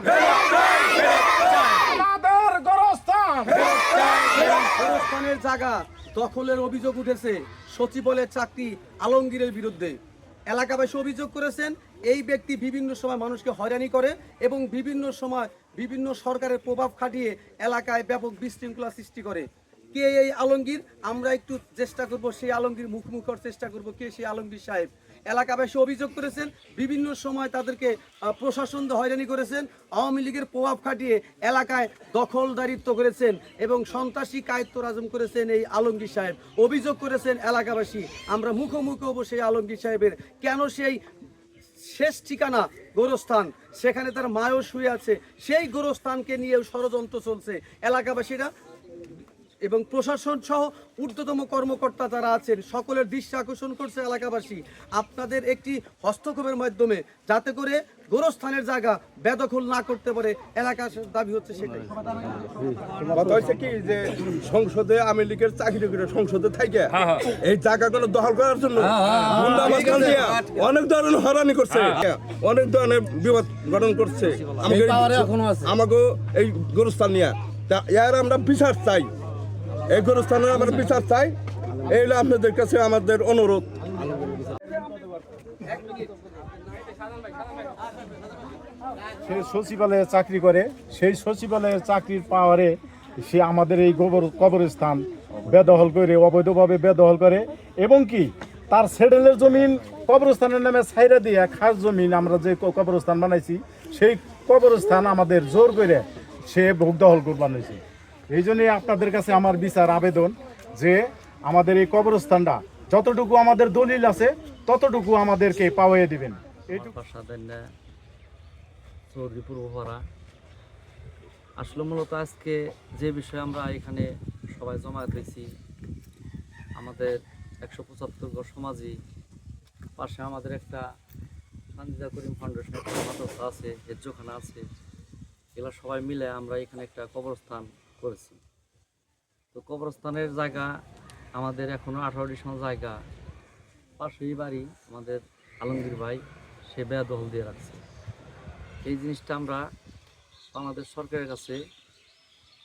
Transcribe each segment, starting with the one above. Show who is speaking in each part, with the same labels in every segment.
Speaker 1: গোরস্থান, আমাদের গোরস্থান।
Speaker 2: গোরস্থানের জায়গা দখলের অভিযোগ উঠেছে সচিবালয়ের চাকরি আলমগীরের বিরুদ্ধে। এলাকাবাসী অভিযোগ করেছেন এই ব্যক্তি বিভিন্ন সময় মানুষকে হয়রানি করে এবং বিভিন্ন সময় বিভিন্ন সরকারের প্রভাব খাটিয়ে এলাকায় ব্যাপক বিশৃঙ্খলা সৃষ্টি করে। কে এই আলমগীর? আমরা একটু চেষ্টা করব সেই আলমগীর মুখোমুখি করার চেষ্টা করব কে সেই আলমগীর সাহেব। এলাকাবাসী অভিযোগ করেছেন বিভিন্ন সময় তাদেরকে প্রশাসন হয়রানি করেছেন, আওয়ামী লীগের প্রভাব খাটিয়ে এলাকায় দখলদারিত্ব করেছেন এবং সন্ত্রাসী কায়ত্তরাজম করেছেন এই আলমগীর সাহেব। অভিযোগ করেছেন এলাকাবাসী। আমরা মুখোমুখি হব সেই আলমগীর সাহেবের। কেন সেই শেষ ঠিকানা গোরস্থান, সেখানে তার মায়ও শুয়ে আছে, সেই গোরস্থানকে নিয়েও ষড়যন্ত্র চলছে। এলাকাবাসীরা এবং প্রশাসন সহ ঊর্ধ্বতম কর্মকর্তা যারা আছেন সকলের দৃষ্টি আকর্ষণ করছে এলাকাবাসী আপনাদের একটি হস্তক্ষেপের মাধ্যমে, যাতে করে গোরস্থানের জায়গা বেদখল না করতে পারে। এলাকার দাবি হচ্ছে সেটাই।
Speaker 3: কথা হচ্ছে কি যে সংসদে আওয়ামী লীগের চাকরি করে সংসদে থাকে এই জায়গাগুলো দখল করার জন্য অনেক ধরনের হয়রানি করছে, অনেক ধরনের বিপদ গঠন করছে আমাকে এই গোরস্থান নিয়ে। এর আমরা বিচার চাই, এই গোরস্থানের আমরা বিচার চাই। এই হলো আপনাদের কাছে আমাদের অনুরোধ।
Speaker 4: সে সচিবালয়ে চাকরি করে, সেই সচিবালয়ের চাকরির পাওয়ারে সে আমাদের এই কবরস্থান বেদখল করে, অবৈধভাবে বেদখল করে এবং কি তার সেডেলের জমিন কবরস্থানের নামে ছাইরা দিয়ে খাস জমিন আমরা যে কবরস্থান বানাইছি সেই কবরস্থান আমাদের জোর করে সে ভোগ দখল করে বানাইছে। এই জন্যই আপনাদের কাছে আমার বিচার আবেদন যে আমাদের এই কবরস্থানটা যতটুকু আমাদের দলিল আছে ততটুকু আমাদেরকে পাওয়াইয়ে দিবেন। এইটুকু
Speaker 5: আসলে মূলত আজকে যে বিষয়ে আমরা এখানে সবাই জমায়েত হয়েছি, আমাদের 175 ঘর সমাজী পাশে আমাদের একটা সানজিদা করিম ফাউন্ডেশনের একটা মাদ্রাসা আছে, হেজ্জখানা আছে, এগুলো সবাই মিলে আমরা এখানে একটা কবরস্থান করেছি। তো কবরস্থানের জায়গা আমাদের এখনও 18 ডিসেম্বর জায়গা পাশেই বাড়ি আমাদের আলমগীর ভাই সে বেদখল দিয়ে রাখছে। এই জিনিসটা আমরা বাংলাদেশ সরকারের কাছে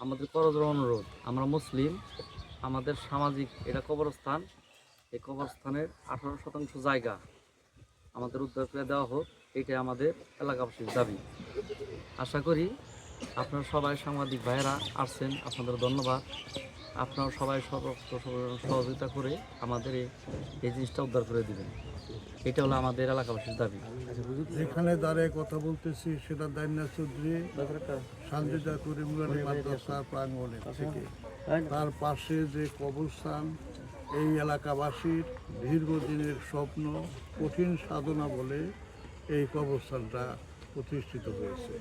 Speaker 5: আমাদের করজোড় অনুরোধ, আমরা মুসলিম, আমাদের সামাজিক এটা কবরস্থান, এই কবরস্থানের 18% জায়গা আমাদের উদ্ধার করে দেওয়া হোক, এইটাই আমাদের এলাকাবাসীর দাবি। আশা করি আপনারা সবাই সাংবাদিক ভাইয়েরা আসছেন, আপনাদের ধন্যবাদ। আপনারা সবাই সহযোগিতা করে আমাদের এই জিনিসটা উদ্ধার করে দিবেন, এটা হলো আমাদের এলাকাবাসীর দাবি।
Speaker 6: যেখানে দাঁড়িয়ে কথা বলতেছি সেটা দাইনা চৌধুরী সানজিদা করিম মাদ্রাসার প্রাঙ্গণে থেকে। তার পাশে যে কবরস্থান এই এলাকাবাসীর দীর্ঘদিনের স্বপ্ন, কঠিন সাধনা বলে এই কবরস্থানটা প্রতিষ্ঠিত হয়েছে।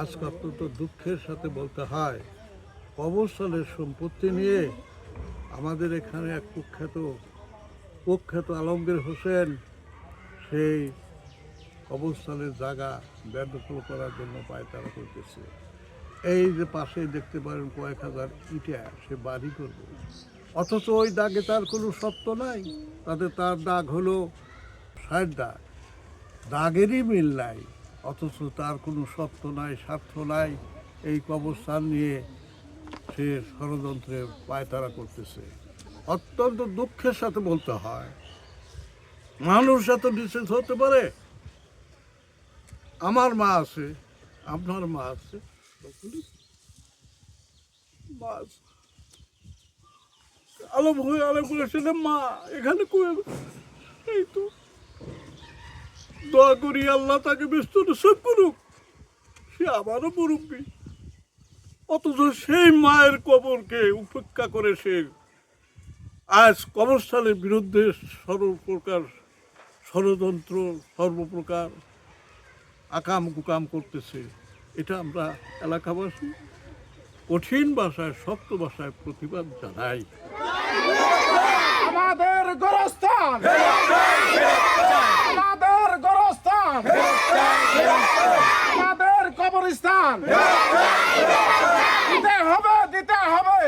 Speaker 6: আজকে অত্যন্ত দুঃখের সাথে বলতে হয়, কবরস্থানের সম্পত্তি নিয়ে আমাদের এখানে এক কুখ্যাত আলমগীর হোসেন সেই কবরস্থানের জায়গা বেদখল করার জন্য পায়তারা করতেছে। এই যে পাশে দেখতে পারেন কয়েক হাজার ইটা সে বাড়ি করবে, অথচ ওই দাগে তার কোনো সত্য নাই। তার দাগ হলো 60 দাগ, দাগেরই মিল নাই, অথচ তার কোনো সত্য নাই, স্বার্থ নাই। এই কবরস্থান নিয়ে সে ষড়যন্ত্রে পায়তারা করতেছে। অত্যন্ত দুঃখের সাথে বলতে হয়, মানুষ এত ডিসেন্স হতে পারে? আমার মা আছে, আপনার মা আছে, আলম বলেছিল মা এখানে এই তো দোয়া করি আল্লাহ তাকে ব্যস্ত সব করুক, সে আবারও মুরব্বী, অথচ সেই মায়ের কবরকে উপেক্ষা করে সে আজ কবরস্থানের বিরুদ্ধে সর্বপ্রকার ষড়যন্ত্র, সর্বপ্রকার আকাম কুকাম করতেছে। এটা আমরা এলাকাবাসী কঠিন ভাষায়, শক্ত ভাষায় প্রতিবাদ জানাই।
Speaker 1: আমাদের গোরস্থান, আমাদের গোরস্থান, আমাদের কবরস্থান দিতে হবে, দিতে হবে।